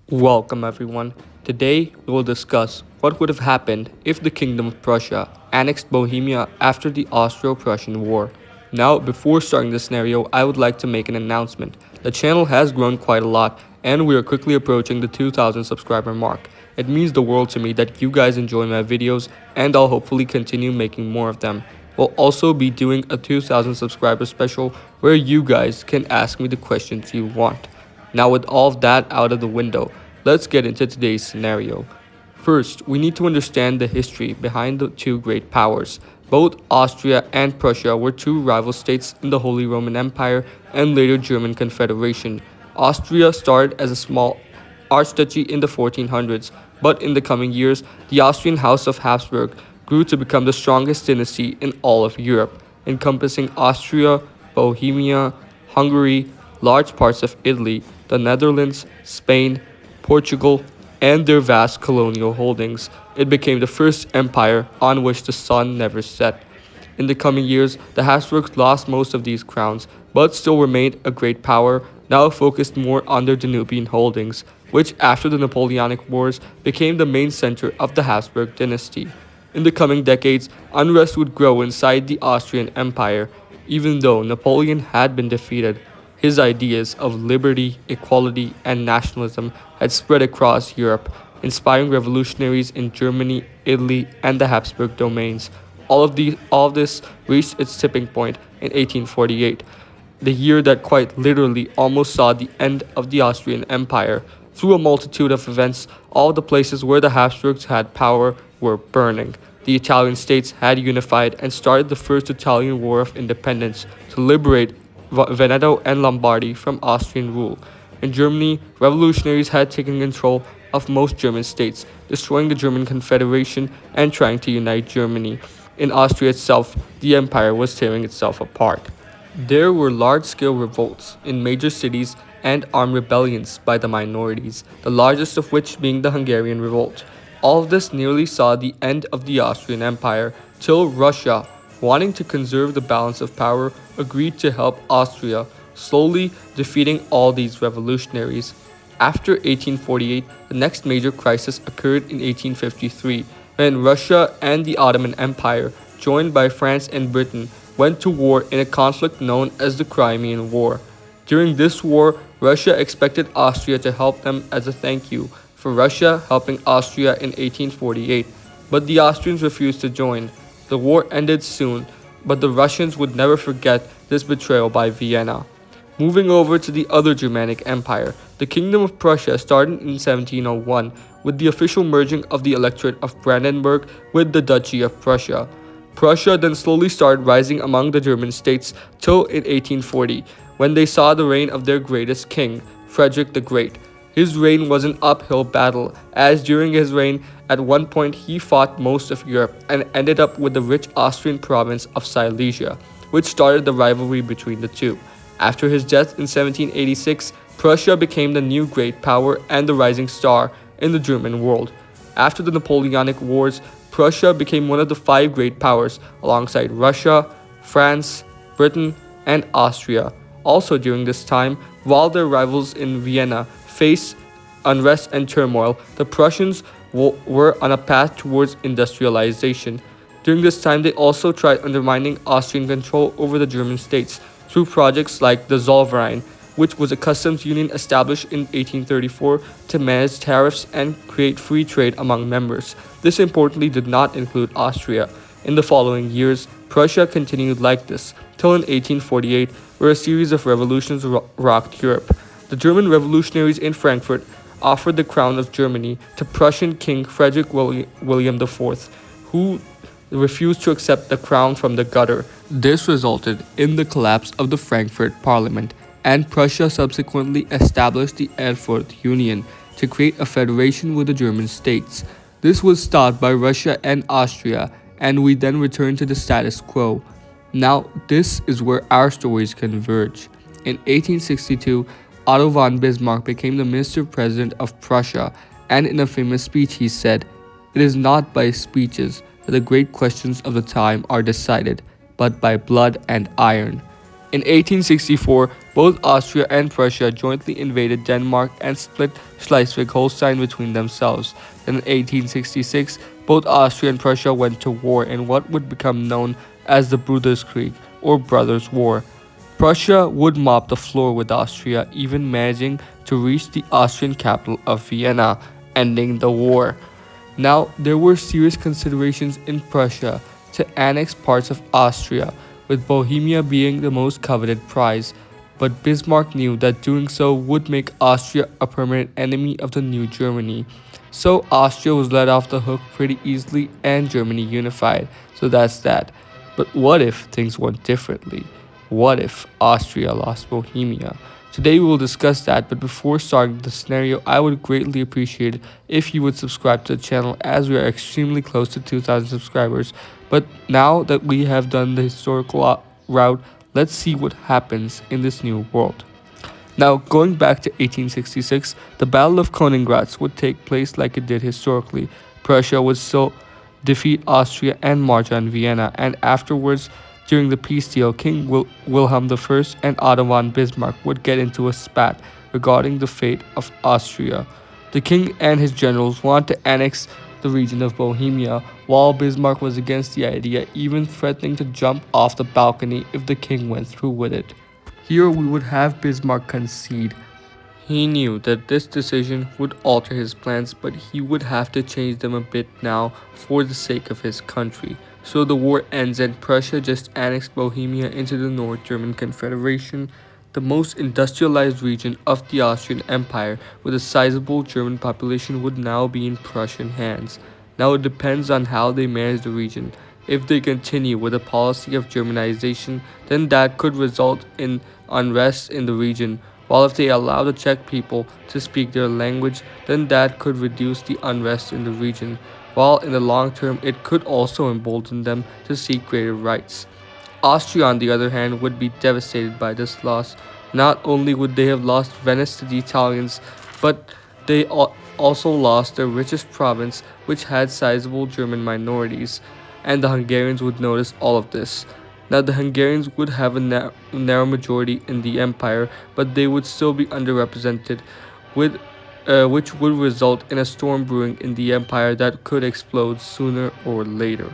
Welcome, everyone. Today, we will discuss what would have happened if the Kingdom of Prussia annexed Bohemia after the Austro-Prussian War. Now, before starting the scenario, I would like to make an announcement. The channel has grown quite a lot, and we are quickly approaching the 2,000 subscriber mark. It means the world to me that you guys enjoy my videos, and I'll hopefully continue making more of them. We'll also be doing a 2,000 subscriber special where you guys can ask me the questions you want. Now, with all of that out of the window, let's get into today's scenario. First, we need to understand the history behind the two great powers. Both Austria and Prussia were two rival states in the Holy Roman Empire and later German Confederation. Austria started as a small archduchy in the 1400s, but in the coming years, the Austrian House of Habsburg grew to become the strongest dynasty in all of Europe, encompassing Austria, Bohemia, Hungary, large parts of Italy, the Netherlands, Spain, Portugal, and their vast colonial holdings. It became the first empire on which the sun never set. In the coming years, the Habsburgs lost most of these crowns, but still remained a great power, now focused more on their Danubian holdings, which after the Napoleonic Wars became the main center of the Habsburg dynasty. In the coming decades, unrest would grow inside the Austrian Empire. Even though Napoleon had been defeated, his ideas of liberty, equality, and nationalism had spread across Europe, inspiring revolutionaries in Germany, Italy, and the Habsburg domains. All of this reached its tipping point in 1848, the year that quite literally almost saw the end of the Austrian Empire. Through a multitude of events, all the places where the Habsburgs had power were burning. The Italian states had unified and started the First Italian War of Independence to liberate Veneto and Lombardy from Austrian rule. In Germany, revolutionaries had taken control of most German states, destroying the German Confederation and trying to unite Germany. In Austria itself, the empire was tearing itself apart. There were large-scale revolts in major cities and armed rebellions by the minorities, the largest of which being the Hungarian Revolt. All of this nearly saw the end of the Austrian Empire, till Russia, wanting to conserve the balance of power, agreed to help Austria, slowly defeating all these revolutionaries. After 1848, the next major crisis occurred in 1853, when Russia and the Ottoman Empire, joined by France and Britain, went to war in a conflict known as the Crimean War. During this war, Russia expected Austria to help them as a thank you for Russia helping Austria in 1848, but the Austrians refused to join. The war ended soon, but the Russians would never forget this betrayal by Vienna. Moving over to the other Germanic empire, the Kingdom of Prussia started in 1701 with the official merging of the Electorate of Brandenburg with the Duchy of Prussia. Prussia then slowly started rising among the German states till in 1840, when they saw the reign of their greatest king, Frederick the Great. His reign was an uphill battle, as during his reign, at one point he fought most of Europe and ended up with the rich Austrian province of Silesia, which started the rivalry between the two. After his death in 1786, Prussia became the new great power and the rising star in the German world. After the Napoleonic Wars, Prussia became one of the five great powers alongside Russia, France, Britain, and Austria. Also during this time, while their rivals in Vienna faced unrest and turmoil, the Prussians were on a path towards industrialization. During this time, they also tried undermining Austrian control over the German states through projects like the Zollverein, which was a customs union established in 1834 to manage tariffs and create free trade among members. This importantly did not include Austria. In the following years, Prussia continued like this, till in 1848, where a series of revolutions rocked Europe. The German revolutionaries in Frankfurt offered the crown of Germany to Prussian King Frederick William IV, who refused to accept the crown from the gutter. This resulted in the collapse of the Frankfurt Parliament, and Prussia subsequently established the Erfurt Union to create a federation with the German states. This was stopped by Russia and Austria, and we then returned to the status quo. Now, this is where our stories converge. In 1862, Otto von Bismarck became the Minister-President of Prussia, and in a famous speech he said, "It is not by speeches that the great questions of the time are decided, but by blood and iron." In 1864, both Austria and Prussia jointly invaded Denmark and split Schleswig-Holstein between themselves. Then in 1866, both Austria and Prussia went to war in what would become known as the Bruderskrieg, or Brothers' War. Prussia would mop the floor with Austria, even managing to reach the Austrian capital of Vienna, ending the war. Now, there were serious considerations in Prussia to annex parts of Austria, with Bohemia being the most coveted prize. But Bismarck knew that doing so would make Austria a permanent enemy of the new Germany. So Austria was let off the hook pretty easily and Germany unified. So that's that. But what if things went differently? What if Austria lost Bohemia? Today we will discuss that, but before starting the scenario, I would greatly appreciate it if you would subscribe to the channel as we are extremely close to 2,000 subscribers. But now that we have done the historical route, let's see what happens in this new world. Now, going back to 1866, the Battle of Königgrätz would take place like it did historically. Prussia would still defeat Austria and march on Vienna, and afterwards, during the peace deal, King Wilhelm I and Otto von Bismarck would get into a spat regarding the fate of Austria. The king and his generals wanted to annex the region of Bohemia, while Bismarck was against the idea, even threatening to jump off the balcony if the king went through with it. Here we would have Bismarck concede. He knew that this decision would alter his plans, but he would have to change them a bit now for the sake of his country. So the war ends and Prussia just annexed Bohemia into the North German Confederation, the most industrialized region of the Austrian Empire, with a sizable German population, would now be in Prussian hands. Now it depends on how they manage the region. If they continue with a policy of Germanization, then that could result in unrest in the region, while if they allow the Czech people to speak their language, then that could reduce the unrest in the region, while in the long term it could also embolden them to seek greater rights. Austria, on the other hand, would be devastated by this loss. Not only would they have lost Venice to the Italians, but they also lost their richest province, which had sizable German minorities, and the Hungarians would notice all of this. Now, the Hungarians would have a narrow majority in the empire, but they would still be underrepresented, which would result in a storm brewing in the empire that could explode sooner or later.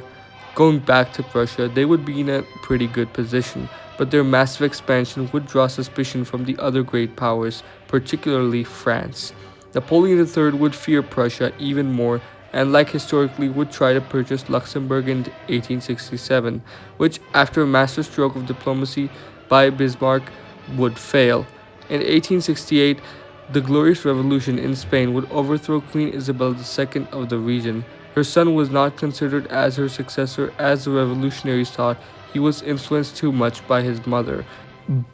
Going back to Prussia, they would be in a pretty good position, but their massive expansion would draw suspicion from the other great powers, particularly France. Napoleon III would fear Prussia even more and, like historically, would try to purchase Luxembourg in 1867, which, after a masterstroke of diplomacy by Bismarck, would fail. In 1868, the Glorious Revolution in Spain would overthrow Queen Isabel II of the region. Her son was not considered as her successor as the revolutionaries thought. He was influenced too much by his mother.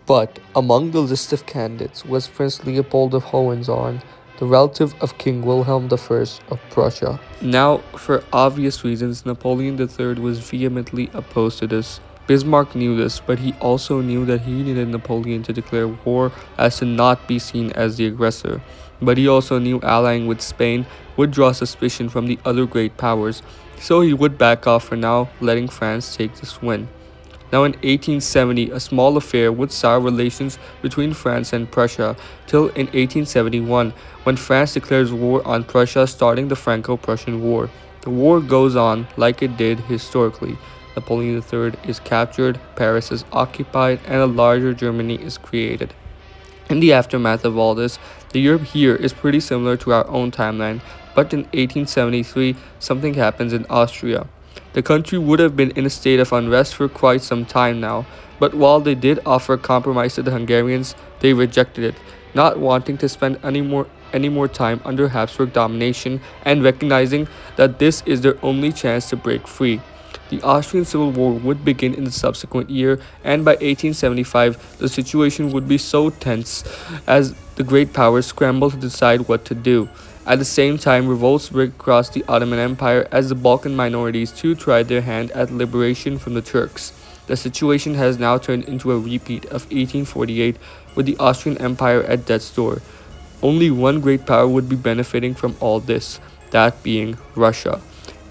But among the list of candidates was Prince Leopold of Hohenzollern, the relative of King Wilhelm I of Prussia. Now, for obvious reasons, Napoleon III was vehemently opposed to this. Bismarck knew this, but he also knew that he needed Napoleon to declare war as to not be seen as the aggressor. But he also knew allying with Spain would draw suspicion from the other great powers, so he would back off for now, letting France take this win. Now in 1870, a small affair would sour relations between France and Prussia till in 1871, when France declares war on Prussia, starting the Franco-Prussian War. The war goes on like it did historically. Napoleon III is captured, Paris is occupied, and a larger Germany is created. In the aftermath of all this, the Europe here is pretty similar to our own timeline, but in 1873, something happens in Austria. The country would have been in a state of unrest for quite some time now, but while they did offer a compromise to the Hungarians, they rejected it, not wanting to spend any more time under Habsburg domination and recognizing that this is their only chance to break free. The Austrian Civil War would begin in the subsequent year, and by 1875, the situation would be so tense as the great powers scrambled to decide what to do. At the same time, revolts break across the Ottoman Empire as the Balkan minorities too tried their hand at liberation from the Turks. The situation has now turned into a repeat of 1848, with the Austrian Empire at death's door. Only one great power would be benefiting from all this, that being Russia.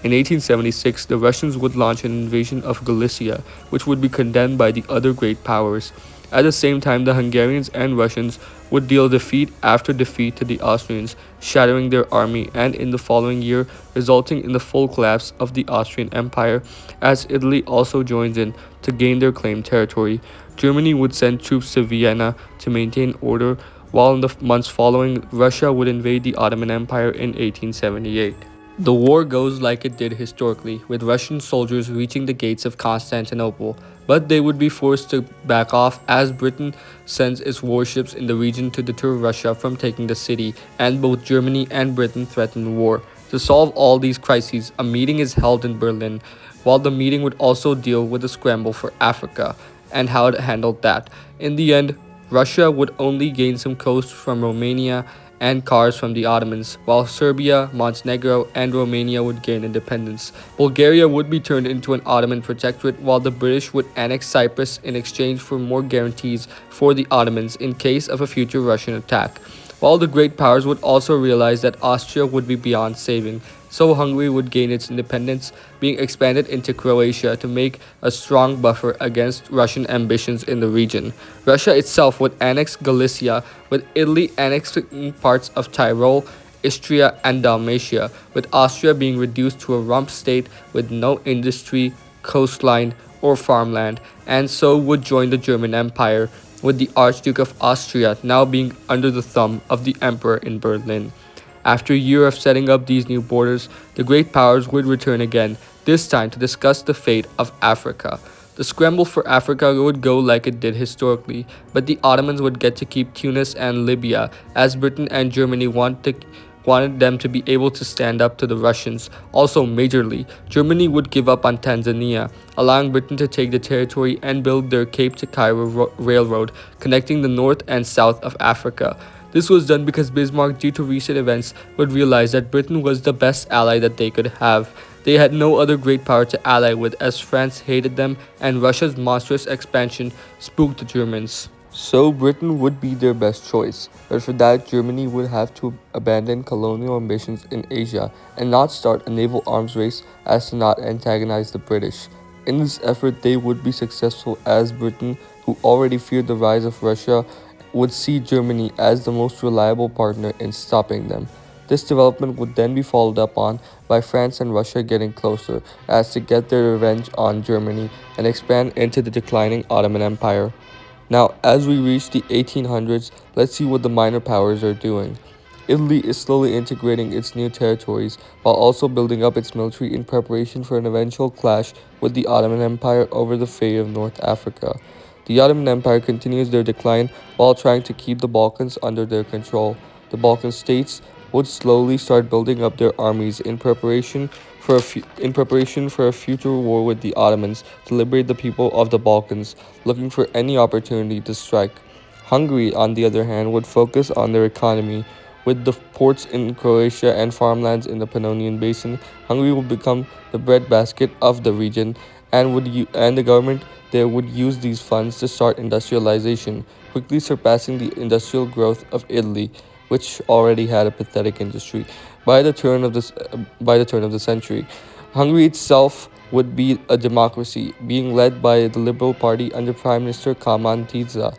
In 1876, the Russians would launch an invasion of Galicia, which would be condemned by the other great powers. At the same time, the Hungarians and Russians would deal defeat after defeat to the Austrians, shattering their army, and in the following year, resulting in the full collapse of the Austrian Empire, as Italy also joins in to gain their claimed territory. Germany would send troops to Vienna to maintain order, while in the months following, Russia would invade the Ottoman Empire in 1878. The war goes like it did historically, with Russian soldiers reaching the gates of Constantinople, but they would be forced to back off as Britain sends its warships in the region to deter Russia from taking the city, and both Germany and Britain threaten war. To solve all these crises, a meeting is held in Berlin, while the meeting would also deal with the scramble for Africa and how to handle that. In the end, Russia would only gain some coast from Romania and cars from the Ottomans, while Serbia, Montenegro, and Romania would gain independence. Bulgaria would be turned into an Ottoman protectorate, while the British would annex Cyprus in exchange for more guarantees for the Ottomans in case of a future Russian attack. While the great powers would also realize that Austria would be beyond saving, so Hungary would gain its independence, being expanded into Croatia to make a strong buffer against Russian ambitions in the region. Russia itself would annex Galicia, with Italy annexing parts of Tyrol, Istria, and Dalmatia, with Austria being reduced to a rump state with no industry, coastline, or farmland, and so would join the German Empire, with the Archduke of Austria now being under the thumb of the Emperor in Berlin. After a year of setting up these new borders, the great powers would return again, this time to discuss the fate of Africa. The scramble for Africa would go like it did historically, but the Ottomans would get to keep Tunis and Libya, as Britain and Germany wanted them to be able to stand up to the Russians. Also, majorly, Germany would give up on Tanzania, allowing Britain to take the territory and build their Cape to Cairo railroad, connecting the north and south of Africa. This was done because Bismarck, due to recent events, would realize that Britain was the best ally that they could have. They had no other great power to ally with, as France hated them and Russia's monstrous expansion spooked the Germans. So Britain would be their best choice, but for that Germany would have to abandon colonial ambitions in Asia and not start a naval arms race as to not antagonize the British. In this effort they would be successful, as Britain, who already feared the rise of Russia, would see Germany as the most reliable partner in stopping them. This development would then be followed up on by France and Russia getting closer as to get their revenge on Germany and expand into the declining Ottoman Empire. Now, as we reach the 1800s, let's see what the minor powers are doing. Italy is slowly integrating its new territories while also building up its military in preparation for an eventual clash with the Ottoman Empire over the fate of North Africa. The Ottoman Empire continues their decline while trying to keep the Balkans under their control. The Balkan states would slowly start building up their armies in preparation for a future war with the Ottomans to liberate the people of the Balkans, looking for any opportunity to strike. Hungary, on the other hand, would focus on their economy. With the ports in Croatia and farmlands in the Pannonian Basin, Hungary would become the breadbasket of the region, and the government there would use these funds to start industrialization, quickly surpassing the industrial growth of Italy, which already had a pathetic industry. By the turn of the century, Hungary itself would be a democracy, being led by the Liberal Party under Prime Minister Kálmán Tisza.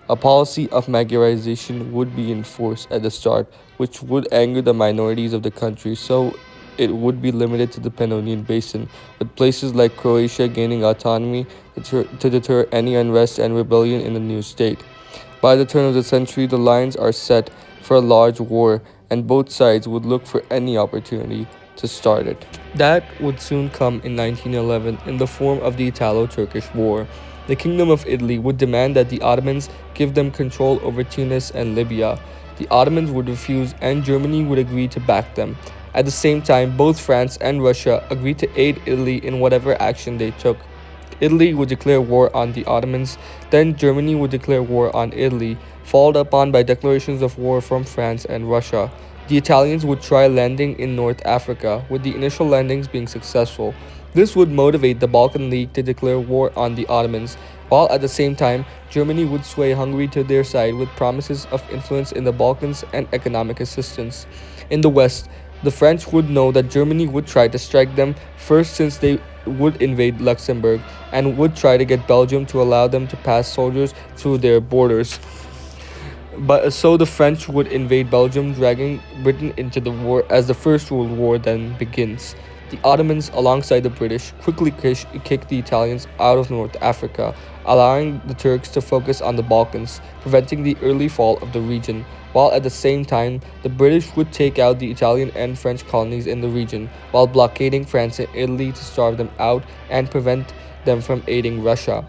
A policy of Magyarization would be enforced at the start, which would anger the minorities of the country, so it would be limited to the Pannonian Basin, with places like Croatia gaining autonomy to deter any unrest and rebellion in the new state. By the turn of the century, the lines are set for a large war, and both sides would look for any opportunity to start it. That would soon come in 1911 in the form of the Italo-Turkish War. The Kingdom of Italy would demand that the Ottomans give them control over Tunis and Libya. The Ottomans would refuse, and Germany would agree to back them. At the same time, both France and Russia agreed to aid Italy in whatever action they took. Italy would declare war on the Ottomans, then Germany would declare war on Italy, followed upon by declarations of war from France and Russia. The Italians would try landing in North Africa, with the initial landings being successful. This would motivate the Balkan League to declare war on the Ottomans, while at the same time, Germany would sway Hungary to their side with promises of influence in the Balkans and economic assistance. In the West, The French would know that Germany would try to strike them first since they would invade Luxembourg and would try to get Belgium to allow them to pass soldiers through their borders. But so the French would invade Belgium, dragging Britain into the war as the First World War then begins. The Ottomans, alongside the British, quickly kicked the Italians out of North Africa, allowing the Turks to focus on the Balkans, preventing the early fall of the region, while at the same time, the British would take out the Italian and French colonies in the region, while blockading France and Italy to starve them out and prevent them from aiding Russia.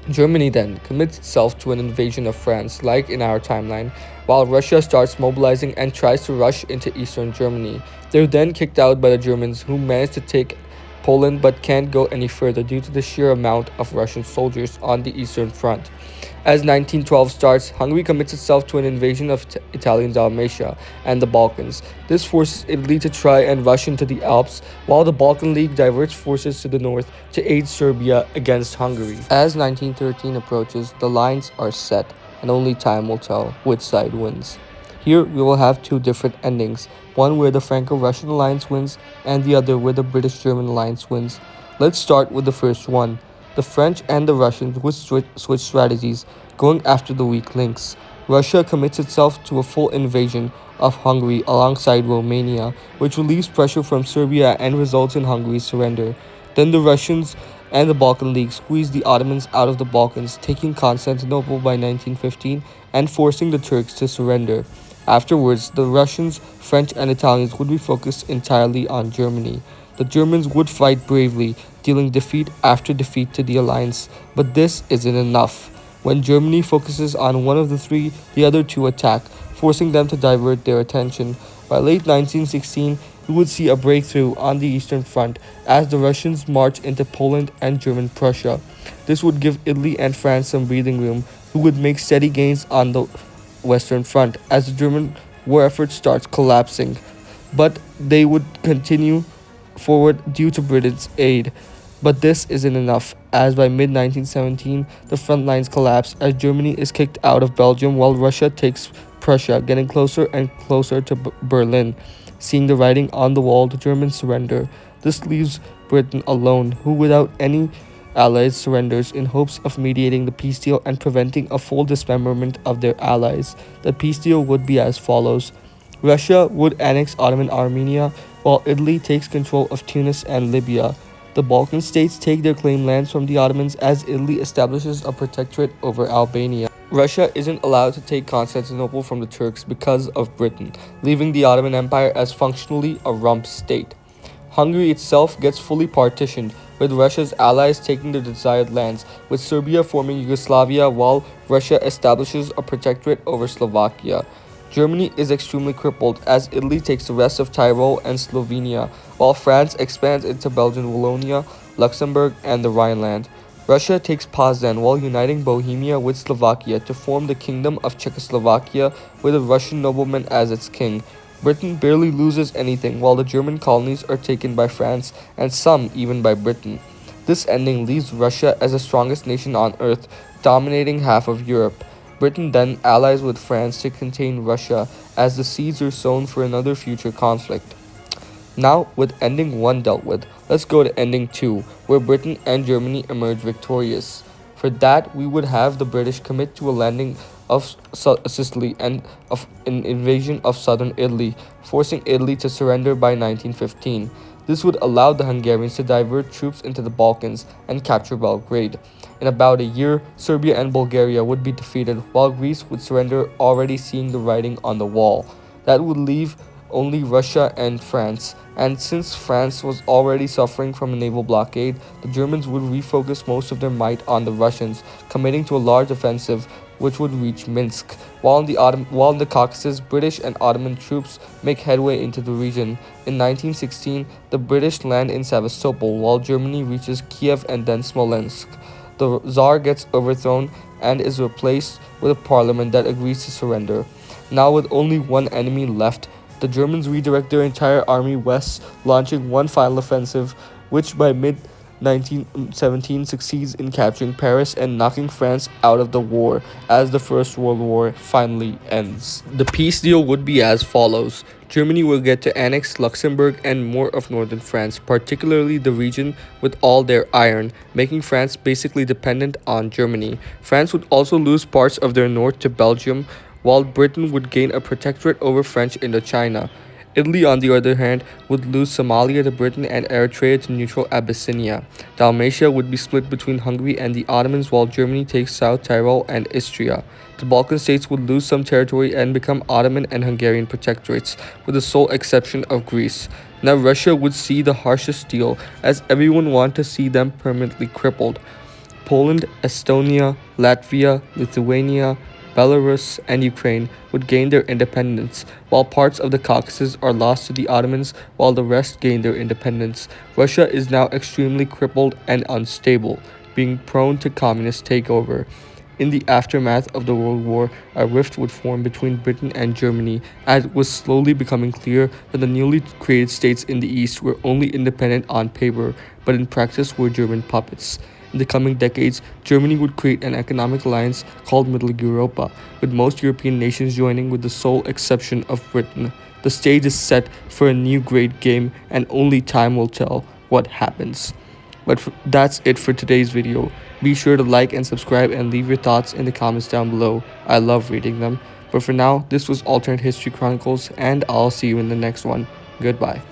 Germany then commits itself to an invasion of France, like in our timeline, while Russia starts mobilizing and tries to rush into eastern Germany. They're then kicked out by the Germans, who manage to take Poland but can't go any further due to the sheer amount of Russian soldiers on the eastern front. As 1912 starts, Hungary commits itself to an invasion of Italian Dalmatia and the Balkans. This forces Italy to try and rush into the Alps, while the Balkan League diverts forces to the north to aid Serbia against Hungary. As 1913 approaches, the lines are set, and only time will tell which side wins. Here we will have two different endings, one where the Franco-Russian alliance wins, and the other where the British-German alliance wins. Let's start with the first one. The French and the Russians would switch strategies, going after the weak links. Russia commits itself to a full invasion of Hungary alongside Romania, which relieves pressure from Serbia and results in Hungary's surrender. Then the Russians and the Balkan League squeeze the Ottomans out of the Balkans, taking Constantinople by 1915 and forcing the Turks to surrender. Afterwards, the Russians, French, and Italians would be focused entirely on Germany. The Germans would fight bravely, dealing defeat after defeat to the alliance, but this isn't enough. When Germany focuses on one of the three, the other two attack, forcing them to divert their attention. By late 1916, we would see a breakthrough on the Eastern Front as the Russians march into Poland and German Prussia. This would give Italy and France some breathing room, who would make steady gains on the Western Front as the German war effort starts collapsing. But they would continue forward due to Britain's aid. But this isn't enough, as by mid-1917, the front lines collapse as Germany is kicked out of Belgium while Russia takes Prussia, getting closer and closer to Berlin. Seeing the writing on the wall, the Germans surrender. This leaves Britain alone, who without any allies surrenders in hopes of mediating the peace deal and preventing a full dismemberment of their allies. The peace deal would be as follows. Russia would annex Ottoman Armenia, while Italy takes control of Tunis and Libya. The Balkan states take their claimed lands from the Ottomans as Italy establishes a protectorate over Albania. Russia isn't allowed to take Constantinople from the Turks because of Britain, leaving the Ottoman Empire as functionally a rump state. Hungary itself gets fully partitioned, with Russia's allies taking the desired lands, with Serbia forming Yugoslavia while Russia establishes a protectorate over Slovakia. Germany is extremely crippled as Italy takes the rest of Tyrol and Slovenia, while France expands into Belgian Wallonia, Luxembourg, and the Rhineland. Russia takes Poznan while uniting Bohemia with Slovakia to form the Kingdom of Czechoslovakia with a Russian nobleman as its king. Britain barely loses anything while the German colonies are taken by France and some even by Britain. This ending leaves Russia as the strongest nation on earth, dominating half of Europe. Britain then allies with France to contain Russia as the seeds are sown for another future conflict. Now, with ending 1 dealt with, let's go to ending 2, where Britain and Germany emerge victorious. For that, we would have the British commit to a landing of Sicily and an invasion of southern Italy, forcing Italy to surrender by 1915. This would allow the Hungarians to divert troops into the Balkans and capture Belgrade. In about a year, Serbia and Bulgaria would be defeated, while Greece would surrender, already seeing the writing on the wall. That would leave only Russia and France, and since France was already suffering from a naval blockade, the Germans would refocus most of their might on the Russians, committing to a large offensive which would reach Minsk. While in the Caucasus, British and Ottoman troops make headway into the region. In 1916, the British land in Sevastopol, while Germany reaches Kiev and then Smolensk. The Tsar gets overthrown and is replaced with a parliament that agrees to surrender. Now with only one enemy left, the Germans redirect their entire army west, launching one final offensive, which by mid 1917 succeeds in capturing Paris and knocking France out of the war as the First World War finally ends. The peace deal would be as follows. Germany will get to annex Luxembourg and more of northern France, particularly the region with all their iron, making France basically dependent on Germany. France would also lose parts of their north to Belgium, while Britain would gain a protectorate over French Indochina. Italy, on the other hand, would lose Somalia to Britain and Eritrea to neutral Abyssinia. Dalmatia would be split between Hungary and the Ottomans, while Germany takes South Tyrol and Istria. The Balkan states would lose some territory and become Ottoman and Hungarian protectorates, with the sole exception of Greece. Now Russia would see the harshest deal, as everyone wanted to see them permanently crippled. Poland, Estonia, Latvia, Lithuania, Belarus, and Ukraine would gain their independence, while parts of the Caucasus are lost to the Ottomans while the rest gain their independence. Russia is now extremely crippled and unstable, being prone to communist takeover. In the aftermath of the World War, a rift would form between Britain and Germany, as it was slowly becoming clear that the newly created states in the East were only independent on paper, but in practice were German puppets. In the coming decades, Germany would create an economic alliance called Middle Europa, with most European nations joining with the sole exception of Britain. The stage is set for a new great game, and only time will tell what happens. But that's it for today's video. Be sure to like and subscribe and leave your thoughts in the comments down below. I love reading them. But for now, this was Alternate History Chronicles, and I'll see you in the next one. Goodbye.